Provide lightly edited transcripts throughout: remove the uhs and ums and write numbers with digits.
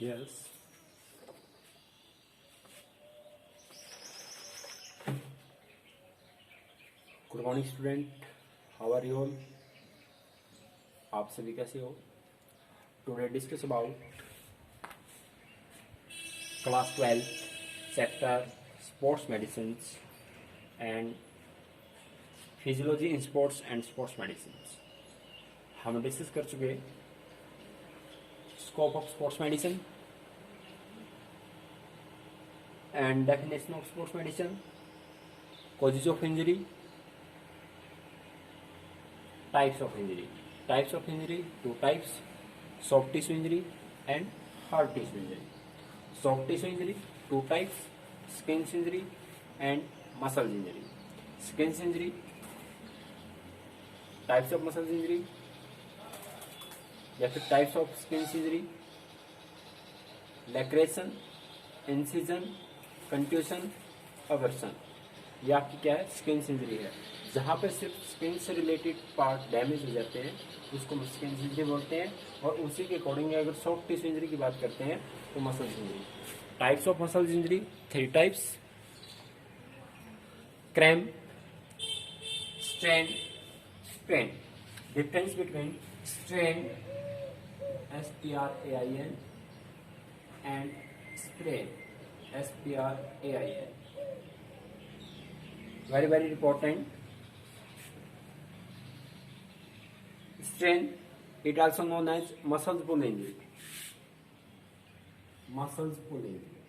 Yes. Good morning student, how are you all? आप सभी कैसे हो? Today discuss about class 12 chapter sports medicine and physiology in sports and sports medicine. हम discuss कर चुके scope of sports medicine and definition of sports medicine, causes of injury, types of injury. Types of injury, two types: soft tissue injury and hard tissue injury. Soft tissue injury, two types: skin injury and muscle injury. Skin injury, types of muscle injury या फिर types of skin injury: laceration, incision, कंट्यूशन, अवर्सन। ये आपकी क्या है? Skin injury है। जहाँ पे सिर्फ स्किन से रिलेटेड पार्ट डैमेज हो जाते हैं उसको स्किन इंजरी बोलते हैं, और उसी के अकॉर्डिंग अगर सॉफ्ट टिश्यू इंजरी की बात करते हैं तो muscle injury. Types of muscle injury, 3 types: cramp, strain, strain. Difference between strain STRAIN and sprain SPRAIN. Very important. Strain, it also known as muscle pull injury. Muscles pull injury.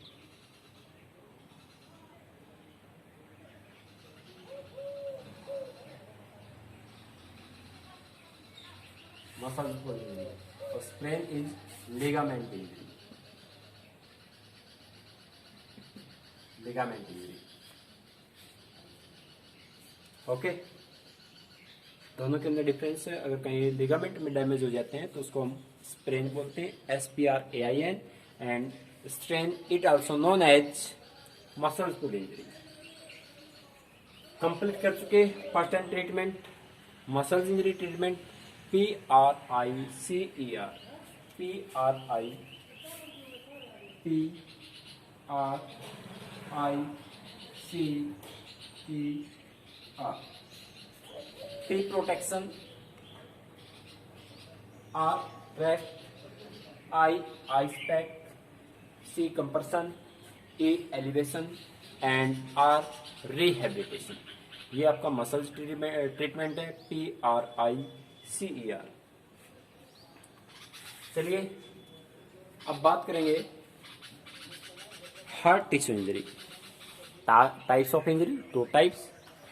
Muscle pull injury. So sprain is ligament injury. Ligament injury. Okay, दोनों के अंदर difference है। अगर कहीं ligament में damage हो जाते हैं तो उसको हम स्प्रेन बोलते हैं SPRAIN, and strain it also known as muscle pull injury. Complete कर चुके first time treatment, muscle injury treatment PRICER। T protection, R rest, I ice pack, C compression, E elevation and R rehabilitation। ये आपका muscle treatment है PRICER। चलिए अब बात करेंगे heart tissue injury. Types of injury, 2 types: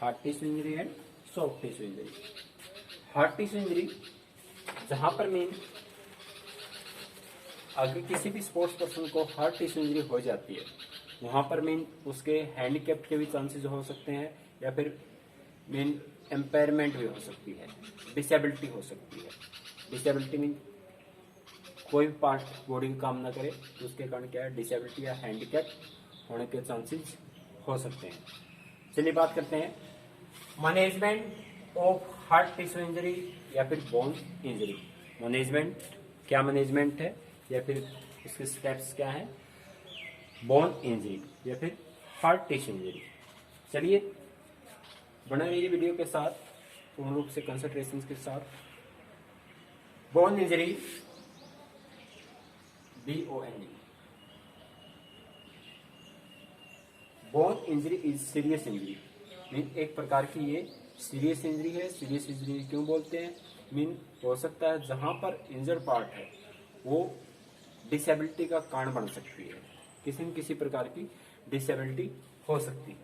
heart tissue injury and soft tissue injury. Hard tissue injury जहां पर mean अगर किसी भी स्पोर्ट्स पर्सन को हार्ट टिश्यू इंजरी हो जाती है वहां पर मीन उसके हैंडीकैप के भी चांसेस हो सकते हैं, या फिर मीन एम्पायरमेंट भी हो सकती है, डिसेबिलिटी हो सकती है। डिसेबिलिटी मीन कोई भी पार्ट बॉडी का काम ना करे तो उसके कारण क्या है? डिसेबिलिटी या हैंडीकैप होने के चांसेस हो सकते हैं। चलिए बात करते हैं management of hard tissue injury या फिर बोन इंजरी। मैनेजमेंट, क्या मैनेजमेंट है या फिर उसके स्टेप्स क्या हैं? बोन इंजरी या फिर हार्ट टिश्यू इंजरी। चलिए बना रहिए वीडियो के साथ, पूर्ण रूप से कंसंट्रेशन के साथ। Bone injury, BON। Bone injury is serious injury. Mean एक प्रकार की ये सीरियस इंजरी है। सीरियस इंजरी क्यों बोलते हैं? मीन हो सकता है जहां पर इंजर्ड पार्ट है वो डिसेबिलिटी का कारण बन सकती है, किसी न किसी प्रकार की डिसेबिलिटी हो सकती है।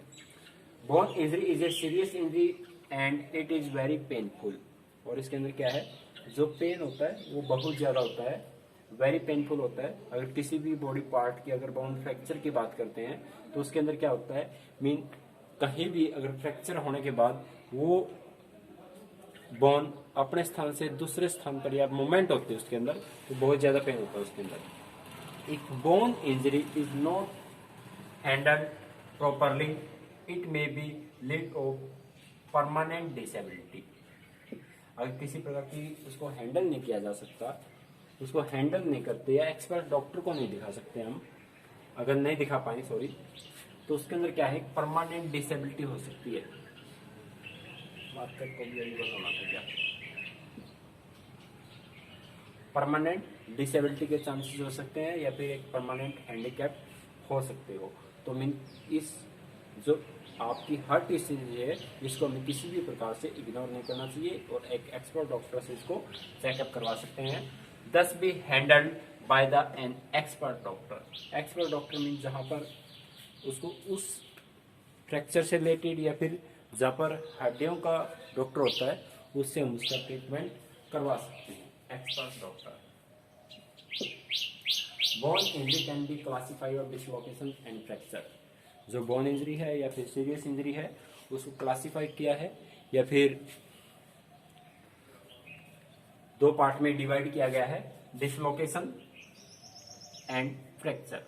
Bone injury is a serious injury and it is very painful. और इसके अंदर क्या है? जो पेन होता है वो बहुत ज्यादा होता है, वेरी पेनफुल होता है। अगर किसी भी बॉडी पार्ट की अगर बोन फ्रैक्चर की बात करते हैं तो उसके अंदर क्या होता है? मीन कहीं भी अगर फ्रैक्चर होने के बाद वो बोन अपने स्थान से दूसरे स्थान पर या मूवमेंट होती है उसके अंदर, तो बहुत ज्यादा पेन होता है उसके अंदर। If bone injury is not handled properly it may be lead of permanent disability. अगर किसी प्रकार की उसको हैंडल नहीं किया जा सकता उसको हैंडल नहीं करते या एक्सपर्ट डॉक्टर को नहीं दिखा सकते हम, अगर नहीं दिखा पाए सॉरी, तो उसके अंदर क्या है, परमानेंट डिसेबिलिटी हो सकती है। मार्केट को भी यही बताना था क्या, परमानेंट डिसेबिलिटी के चांसेस हो सकते हैं या फिर एक परमानेंट हैंडीकैप हो सकते हो। तो मीन इस जो आपकी हार्ट डिसीज है इसको हमें किसी भी प्रकार से इग्नोर नहीं करना चाहिए और एक एक्सपर्ट डॉक्टर से इसको चेकअप करवा सकते हैं। दस be handled by the an expert doctor. Expert doctor mean जहाँ पर उसको उस फ्रैक्चर से रिलेटेड या फिर जहाँ पर हड्डियों का डॉक्टर होता है उससे हम उसका ट्रीटमेंट करवा सकते हैं, expert doctor. Bone injury can be classified of dislocation and fracture. जो बोन इंजरी है या फिर सीरियस इंजरी है उसको क्लासिफाई किया है या फिर दो पार्ट में डिवाइड किया गया है, dislocation and fracture.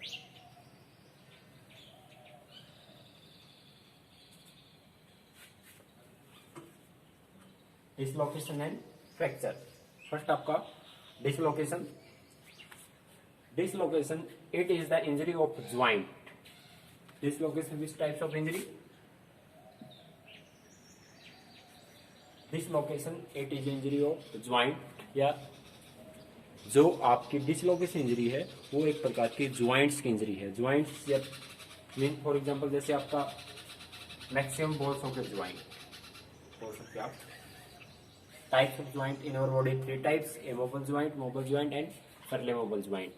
Dislocation and fracture. First आपका dislocation. Dislocation it is the injury of joint. Dislocation, which types of injury? Dislocation, it is injury of joint, या जो आपकी डिसलोकेशन इंजरी है वो एक प्रकार की ज्वाइंट्स की इंजरी है। ज्वाइंट्स या मीन फॉर एग्जांपल जैसे आपका मैक्सिमम बोल सॉकेट ज्वाइंट बोल सकते हैं आप। Types of joint in our body, 3 types, immobile joint, mobile joint and freely movable joint.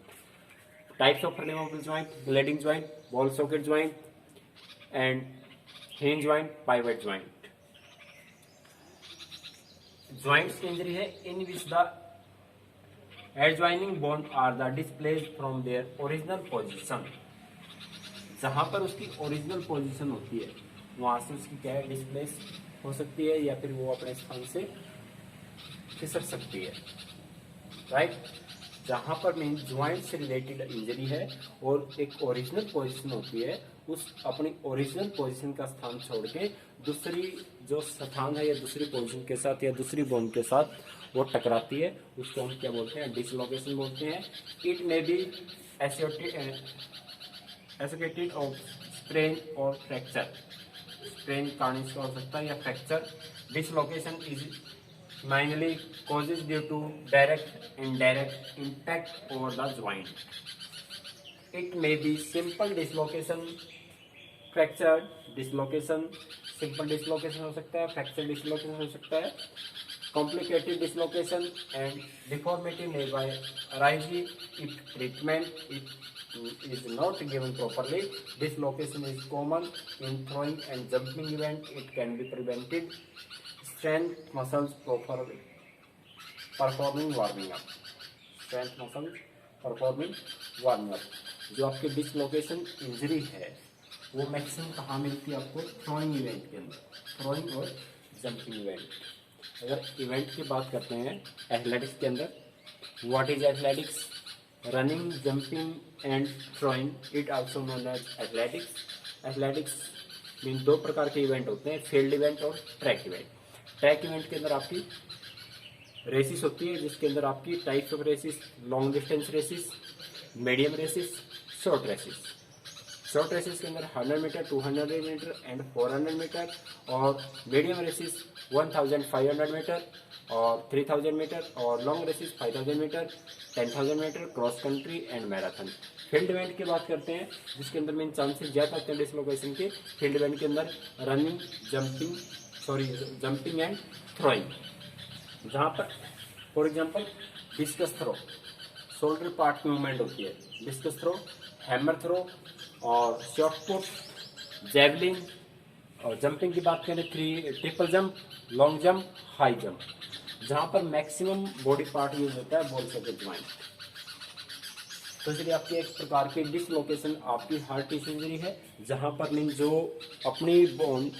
Types of furniture joint, gliding joint, ball socket joint, and hinge joint, pivot joint. Joints की injury है in which the adjoining bone are the displaced from their original position. जहाँ पर उसकी original position होती है वहां से उसकी क्या है, डिस्प्लेस हो सकती है या फिर वो अपने स्थान से खिसक सकती है, राइट। जहां पर मेन ज्वाइंट से रिलेटेड इंजरी है और एक ओरिजिनल पोजीशन होती है, उस अपनी ओरिजिनल पोजीशन का स्थान छोड़ के दूसरी जो स्थान है या दूसरी पोजीशन के साथ या दूसरी बोन के साथ वो टकराती है, उसको हम क्या बोलते हैं, डिसलोकेशन बोलते हैं। It may be associated of sprain और फ्रैक्चर। स्प्रेन कार्निश का हो सकता है या fracture. Dislocation is mainly causes due to direct indirect impact over the joint. It may be simple dislocation, fractured dislocation, simple dislocation हो सकता है, fracture dislocation हो सकता है, complicated dislocation and deformity may arise if treatment is not given properly. Dislocation is common in throwing and jumping event. It can be prevented. Strength muscles performing warming up. Strength muscles performing warming up. जो आपके dislocation injury है वो maximum कहाँ मिलती है आपको, throwing event के अंदर, थ्रोइंग और जंपिंग इवेंट। अगर इवेंट की बात करते हैं एथलेटिक्स के अंदर, what is athletics? Running, jumping and throwing, it also known as athletics. Athletics mean 2 प्रकार के इवेंट होते हैं, फील्ड इवेंट और ट्रैक इवेंट। ट्रैक इवेंट के अंदर आपकी रेसिस होती है जिसके अंदर आपकी types of races, long distance races, medium races, short races. Short races के अंदर 100 मीटर, 200 मीटर एंड 400 मीटर, और मीडियम रेसिस 1500 मीटर और 3000 मीटर, और long races 5000 metre, 10,000 metre, cross country and marathon. Field event की बात करते हैं जिसके अंदर मेन चांसेस ज्यादा होते हैं डिसलोकेशन के। फील्ड इवेंट के अंदर रनिंग, जंपिंग एंड थ्रोइंग। जहाँ पर for example discus throw, shoulder part की मूवमेंट होती है, डिस्कस थ्रो, हैमर थ्रो और शॉर्ट पुट, जैवलिन। और जंपिंग की बात करें, triple jump, long jump, high jump. जहाँ पर मैक्सिमम बॉडी पार्ट यूज होता है बॉल सॉकेट ज्वाइंट। तो इसलिए आपकी एक प्रकार की डिसलोकेशन आपकी हार्ट टिश्यू इंजरी है, जहाँ पर मीन जो अपनी बोन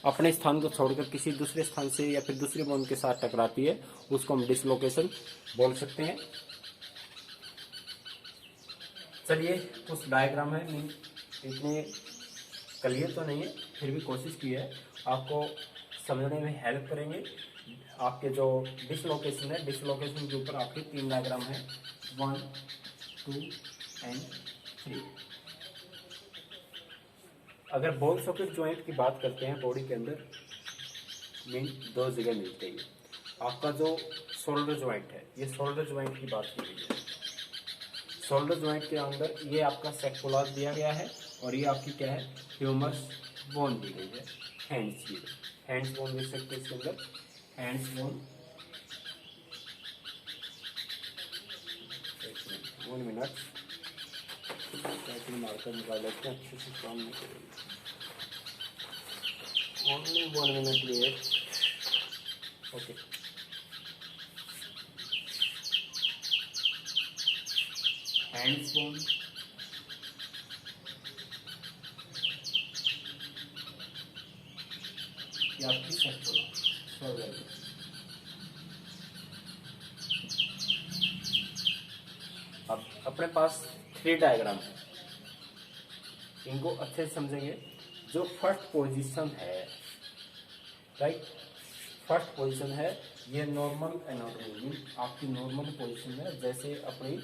अपने स्थान को छोड़कर किसी दूसरे स्थान से या फिर दूसरे बोन के साथ टकराती है, उसको हम डिसलोकेशन बोल सकते हैं। चलिए कुछ डायग्राम है, इतने क्लियर तो नहीं है फिर भी कोशिश की है आपको समझने में हेल्प करेंगे। आपके जो डिसलोकेशन है, डिसलोकेशन के ऊपर आपके 3 डायग्राम है, 1, 2 एंड 3। अगर बोन सॉकेट ज्वाइंट की बात करते हैं बॉडी के अंदर, मीन 2 जगह मिलते हैं। आपका जो शोल्डर ज्वाइंट है, ये शोल्डर ज्वाइंट की बात की गई है। शोल्डर ज्वाइंट के अंदर ये आपका सेक्युलर दिया गया है और ये आपकी क्या है, ह्यूमरस बोन दी गई है। हैंड्स की, हैंड्स बोन देख सकते हैं इसके अंदर, हैंड्स बोन। 1 मिनट, मार्कर निकाल लेते हैं, अच्छे से काम नहीं करेंगे। Only 1 minute wait. Okay, hands bone, ये आपकी सेक्युलर। अब अपने पास 3 डायग्राम है, इनको अच्छे से समझेंगे। जो फर्स्ट पोजीशन है, राइट, फर्स्ट पोजीशन है, ये नॉर्मल एनाटॉमी, आपकी नॉर्मल पोजीशन है, जैसे अपनी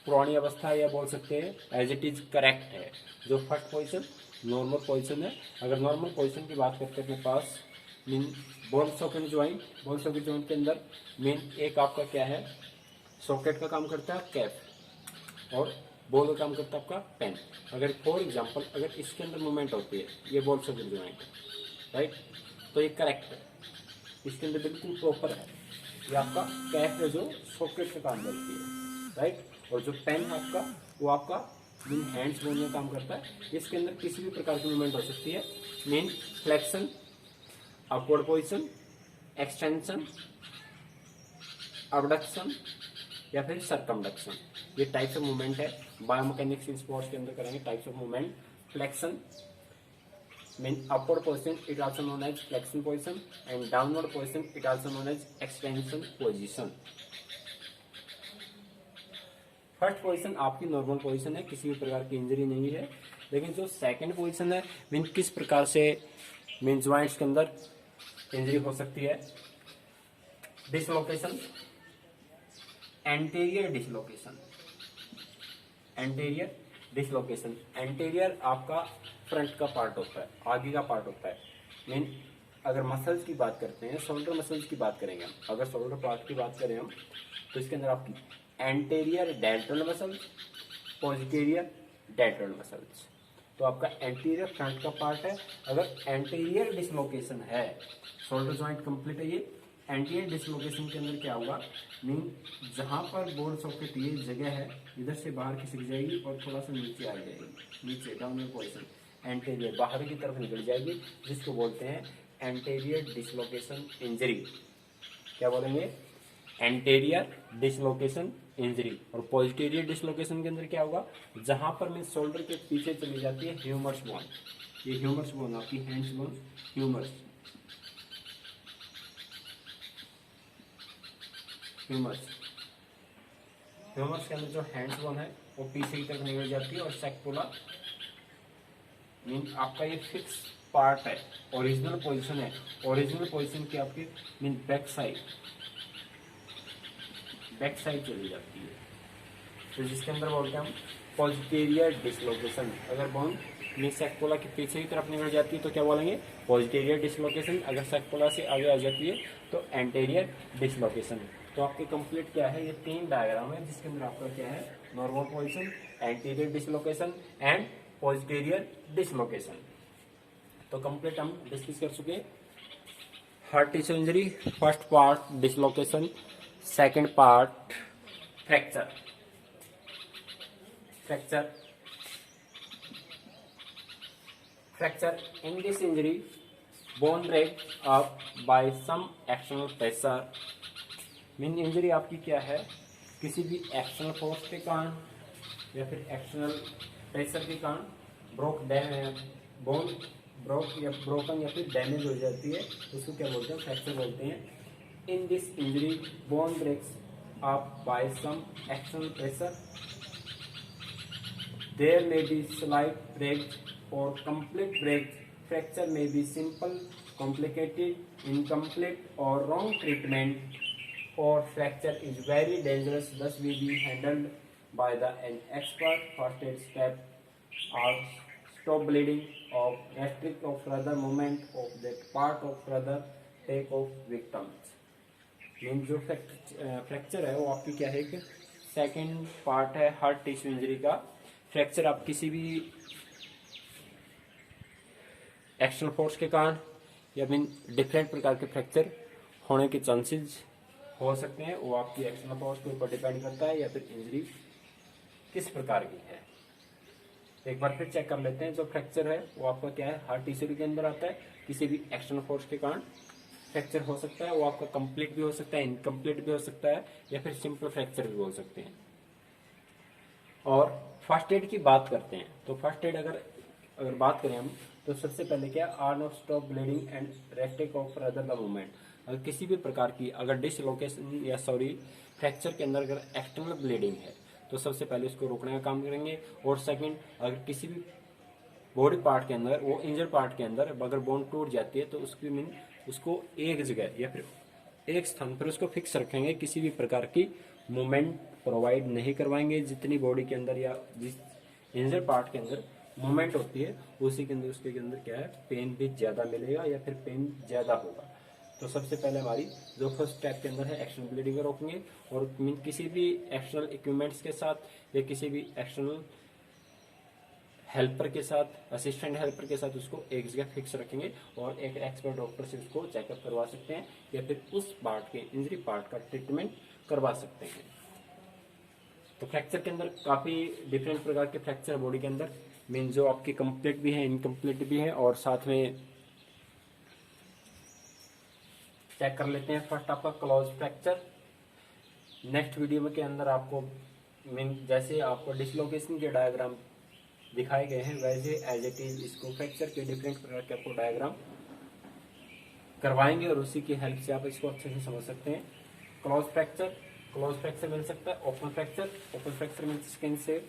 पुरानी अवस्था, या बोल सकते हैं एज इट इज करेक्ट है। जो फर्स्ट पोजीशन नॉर्मल पोजीशन है। अगर नॉर्मल पोजीशन की बात करते हैं अपने पास, mean bone socket joint, bone socket joint के अंदर मीन एक आपका क्या है, सॉकेट का काम करता है कैप, और बॉल का काम करता है आपका पेन। अगर फॉर एग्जांपल अगर इसके अंदर मूवमेंट होती है, ये बॉल सॉकेट ज्वाइंट है, राइट, तो ये करेक्ट है, इसके अंदर बिल्कुल प्रॉपर है। ये आपका कैप है जो सॉकेट का काम करती है, राइट। और जो पेन है आपका, वो आपका मीन हैंड्स बोन में काम करता है। इसके अंदर किसी भी प्रकार की मूवमेंट हो सकती है, mean flexion, upward position, extension, abduction या फिर सर्कमडक्शन। ये टाइप्स ऑफ मूवमेंट है। बायोमैकेनिक्स इन स्पोर्ट्स के अंदर करेंगे types of movement. Flexion mean upward position, it also known as flexion position, and downward position, it also known as extension position. First position आपकी normal position है, किसी भी प्रकार की इंजरी नहीं है। लेकिन जो सेकंड पोजीशन है, मीन किस प्रकार से मीन ज्वाइंट्स के अंदर इंजरी हो सकती है। Dislocation, anterior dislocation, anterior dislocation. Anterior आपका फ्रंट का पार्ट होता है, आगे का पार्ट होता है। मीन अगर मसल्स की बात करते हैं, शोल्डर मसल्स की बात करेंगे हम, अगर शोल्डर पार्ट की बात करें हम, तो इसके अंदर आपकी एंटीरियर डेल्टल मसल्स, पोस्टीरियर डेल्टल मसल्स। तो आपका एंटीरियर फ्रंट का पार्ट है। अगर एंटीरियर डिसलोकेशन है, शोल्डर जॉइंट कंप्लीट है, ये एंटीरियर डिसलोकेशन के अंदर क्या होगा, मीन जहां पर बोन सॉकेट ये जगह है, इधर से बाहर खिसक जाएगी और थोड़ा सा नीचे आ जाएगी, नीचे डाउनवर्ड पोजीशन, एंटीरियर बाहर की तरफ निकल जाएगी, जिसको बोलते हैं एंटीरियर डिसलोकेशन इंजरी। क्या बोलेंगे, एंटीरियर डिसलोकेशन इंजरी। और पोस्टीरियर डिसलोकेशन के अंदर क्या होगा, जहां पर मीन शोल्डर के पीछे चली जाती है ह्यूमरस बोन, ये ह्यूमरस बोन आपकी hands bone, humerus humerus humerus के अंदर जो हैंड्स बोन है वो पीछे की तरफ निकल जाती है। और सेक्पुला मीन आपका ये फिक्स पार्ट है, ओरिजिनल पोजीशन है। ओरिजिनल पोजीशन की आपकी मीन बैक साइड चली जाती है, तो जिसके अंदर बोलते हैं हम पोस्टीरियर डिसलोकेशन। अगर बोन मीन सेक्पुला के पीछे की तरफ निकल जाती है तो क्या बोलेंगे, पोस्टीरियर डिसलोकेशन। अगर सेक्पुला से आगे आ जाती है तो एंटीरियर डिसलोकेशन। तो आपके कंप्लीट क्या है, ये 3 डायग्राम है, जिसके अंदर आपका क्या है, normal position, anterior dislocation and posterior dislocation. तो कंप्लीट हम डिस्कस कर चुके हैं। Heart tissue injury, first part dislocation, second part fracture. In this injury, bone break up by some external pressure। Mean injury आपकी क्या है, किसी भी एक्सटर्नल फोर्स के कारण या फिर एक्सटर्नल प्रेशर के कारण बोन ब्रोक या ब्रोकन या फिर डैमेज हो जाती है, उसको क्या बोलते हैं, फ्रैक्चर बोलते हैं। In this injury bone breaks up by some external pressure, there may be slight break और complete break fracture may be simple, complicated, incomplete, or wrong treatment, or fracture is very dangerous, thus will be handled by an expert. First aid step are stop bleeding, or restrict of further movement of that part of further take of victims. Mean जो fracture है वो आपकी क्या है कि second part है heart tissue injury का। Fracture आप किसी भी एक्सटर्नल फोर्स के कारण या मीन डिफरेंट प्रकार के फ्रैक्चर होने के चांसेस हो सकते हैं, वो आपकी एक्सटर्नल फोर्स के ऊपर डिपेंड करता है या फिर इंजरी किस प्रकार की है। एक बार फिर चेक कर लेते हैं। जो फ्रैक्चर है वो आपका क्या है, हार्ट टिश्यू के अंदर आता है, किसी भी एक्सटर्नल फोर्स के कारण फ्रैक्चर हो सकता है। वो आपका कंप्लीट भी हो सकता है, इनकम्प्लीट भी हो सकता है, या फिर सिंपल फ्रैक्चर भी हो सकते हैं। और फर्स्ट एड की बात करते हैं तो फर्स्ट एड अगर बात करें हम तो सबसे पहले क्या, are not stop bleeding and restrict of other the movement. अगर किसी भी प्रकार की अगर डिसलोकेशन या फ्रैक्चर के अंदर अगर एक्सटर्नल ब्लीडिंग है तो सबसे पहले उसको रोकने का काम करेंगे। और सेकंड, अगर किसी भी बॉडी पार्ट के अंदर, वो इंजर पार्ट के अंदर अगर बोन टूट जाती है तो उसकी मीन उसको एक जगह या फिर एक स्थान पर उसको फिक्स रखेंगे, किसी भी प्रकार की मूवमेंट प्रोवाइड नहीं करवाएंगे। जितनी बॉडी के अंदर या जिस इंजर पार्ट के अंदर मूवमेंट होती है उसी के अंदर उसके अंदर क्या है, पेन भी ज्यादा मिलेगा या फिर पेन ज्यादा होगा। तो सबसे पहले हमारी जो फर्स्ट स्टेप के अंदर है एक्सटर्नल ब्लीडिंग रोकेंगे, और मीन किसी भी एक्सटर्नल इक्विपमेंट्स के साथ या किसी भी एक्सटर्नल हेल्पर के साथ, असिस्टेंट हेल्पर के साथ उसको एक जगह फिक्स रखेंगे और एक एक्सपर्ट डॉक्टर से उसको चेकअप करवा सकते हैं या फिर उस पार्ट के इंजरी पार्ट का ट्रीटमेंट करवा सकते हैं। तो फ्रैक्चर के अंदर काफी डिफरेंट प्रकार के फ्रैक्चर बॉडी के अंदर, मीन जो आपकी कंप्लीट भी है, इनकम्प्लीट भी है, और साथ में चेक कर लेते हैं। फर्स्ट आपका क्लोज फ्रैक्चर। नेक्स्ट वीडियो में के अंदर आपको मीन जैसे आपको डिसलोकेशन के डायग्राम दिखाए गए हैं वैसे एज इट इज इसको फ्रैक्चर के डिफरेंट प्रकार के आपको डायग्राम करवाएंगे और उसी की हेल्प से आप इसको अच्छे से समझ सकते हैं। क्लोज फ्रैक्चर मिल सकता है। ओपन फ्रैक्चर मीन स्किन से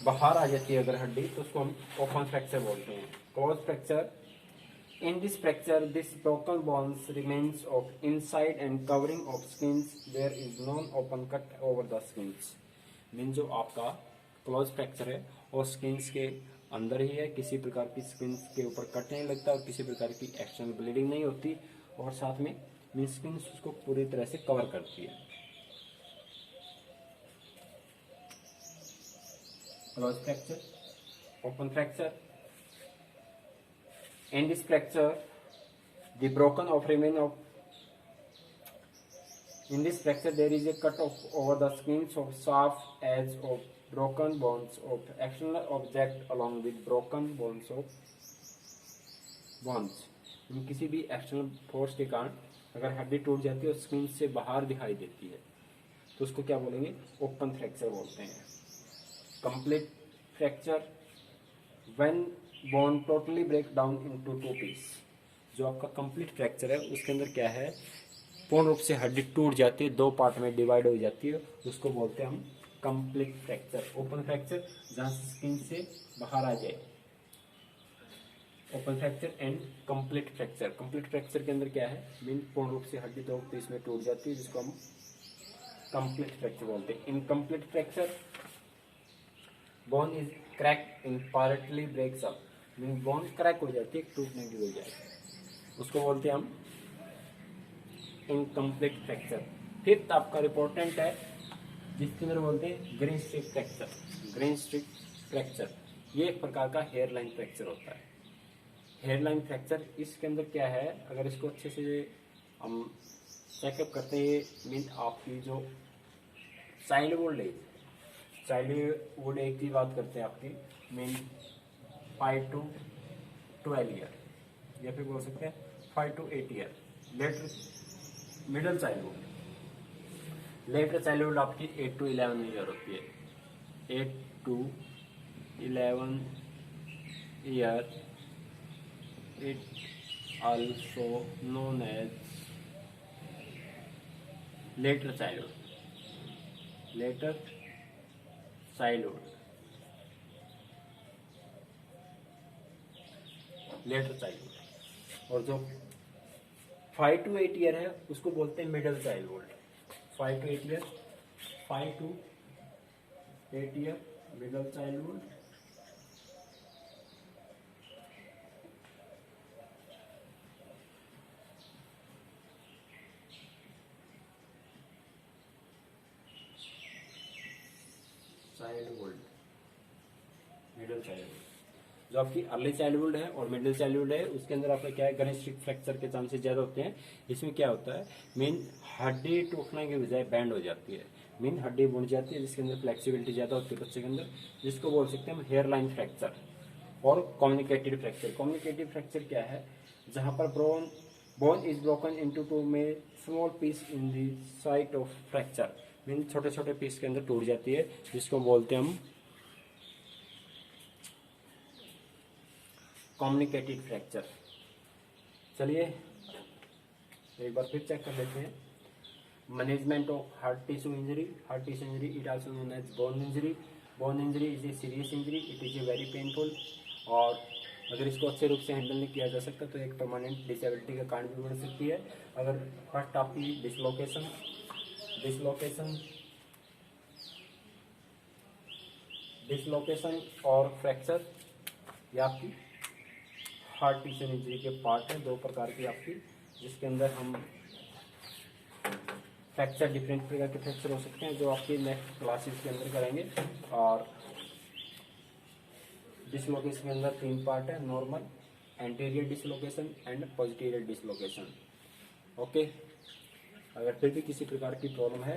बाहर आ जाती है अगर हड्डी तो उसको हम ओपन फ्रैक्चर बोलते हैं। Close fracture, in this fracture this broken bones remains of inside and covering of skins, there is no open cut over the skins। Mean जो आपका क्लोज फ्रैक्चर है और स्किन्स के अंदर ही है, किसी प्रकार की स्किन्स के ऊपर कट नहीं लगता और किसी प्रकार की एक्सटर्नल ब्लीडिंग नहीं होती, और साथ में मीन स्किन्स उसको पूरी तरह से कवर करती है। Close fracture, open fracture. In this fracture, the broken of remain of. In this fracture, there is a cut off over the skins of sharp edge of broken bones of external object along with broken bones of bones। किसी भी external force के कारण अगर हड्डी टूट जाती है और स्किन से बाहर दिखाई देती है तो उसको क्या बोलेंगे, ओपन फ्रैक्चर बोलते हैं। Complete fracture, when bone totally break down into two piece. जो आपका कंप्लीट फ्रैक्चर है उसके अंदर क्या है, पूर्ण रूप से हड्डी टूट जाती है, दो पार्ट में डिवाइड हो जाती है, उसको बोलते हैं हम कंप्लीट फ्रैक्चर। ओपन फ्रैक्चर जहां से स्किन से बाहर आ जाए, open fracture and complete fracture. Complete fracture के अंदर क्या है, मीन पूर्ण रूप से हड्डी दो पीस में टूट जाती है जिसको हम कंप्लीट फ्रैक्चर बोलते हैं। Incomplete fracture, bone is crack in partly breaks up. Mean bone crack हो जाती है, टूटने की वजह से, उसको बोलते हैं हम इनकम्प्लीट फ्रैक्चर। फिफ्थ आपका रिपोर्टेंट है जिसके अंदर बोलते हैं green stick fracture. Green stick fracture ये एक प्रकार का हेयर लाइन फ्रैक्चर होता है। हेयर लाइन फ्रैक्चर इसके अंदर क्या है, अगर इसको अच्छे से हम चेकअप करते हैं, मीन आपकी जो चाइल्डहुड एज की बात करते हैं आपकी, मीन 5 to 12 ईयर, या फिर बोल सकते हैं 5 to 8 ईयर। मिडल चाइल्डहुड आपकी 8 to 11 ईयर होती है। 8 to 11 year, it also known as later childhood। Letter childhood. और जो 5 to 8 ईयर है उसको बोलते हैं middle childhood. 5 to 8 year, 5 to 8 ear middle childhood. Childhood, middle childhood. जो आपकी अर्ली चाइल्डहुड है और मिडिल चाइल्डहुड है उसके अंदर आपका क्या है, गैस्ट्रिक फ्रैक्चर के चांसेस ज्यादा होते हैं। इसमें क्या होता है, मेन हड्डी टूटने के बजाय बैंड हो जाती है, मेन हड्डी बुन जाती है जिसके अंदर फ्लेक्सिबिलिटी ज्यादा होती है बच्चे के अंदर, जिसको बोल सकते हैं हम हेयर लाइन फ्रैक्चर। और कम्युनिकेटिव फ्रैक्चर, कम्युनिकेटिव फ्रैक्चर क्या है, जहां पर bone is broken into two में small piece in the site of fracture, mean छोटे छोटे पीस के अंदर टूट जाती है, जिसको बोलते हैं हम कम्युनिकेटिव फ्रैक्चर। चलिए एक बार फिर चेक कर लेते हैं। Management of hard tissue injury, hard tissue injury it also known as bone injury. Bone injury is a serious injury, it is a very painful, और अगर इसको अच्छे रूप से हैंडल नहीं किया जा सकता तो एक परमानेंट डिसेबिलिटी का कारण भी बन सकती है। अगर फर्स्ट आपकी डिसलोकेशन और फ्रैक्चर, ये आपकी हार्ट टिश्यू इंजरी के पार्ट है, दो प्रकार की आपकी, जिसके अंदर हम फ्रैक्चर डिफरेंट प्रकार के फ्रैक्चर हो सकते हैं जो आपकी नेक्स्ट क्लासेस के अंदर करेंगे। और डिसलोकेशन के अंदर 3 पार्ट है, normal, anterior dislocation and posterior dislocation. Okay, अगर फिर भी किसी प्रकार की प्रॉब्लम है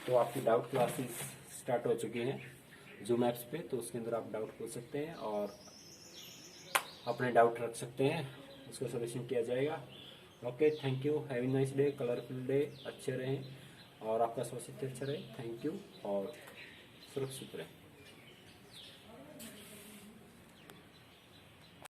तो आपकी डाउट क्लासेस स्टार्ट हो चुकी हैं जूम ऐप्स पे, तो उसके अंदर आप डाउट पूछ सकते हैं और अपने डाउट रख सकते हैं, उसको सोल्यूशन किया जाएगा। Okay, thank you, have a nice day, colourful day, अच्छे रहें और आपका स्वास्थ्य अच्छा रहे। थैंक यू और सुरक्षित रहें।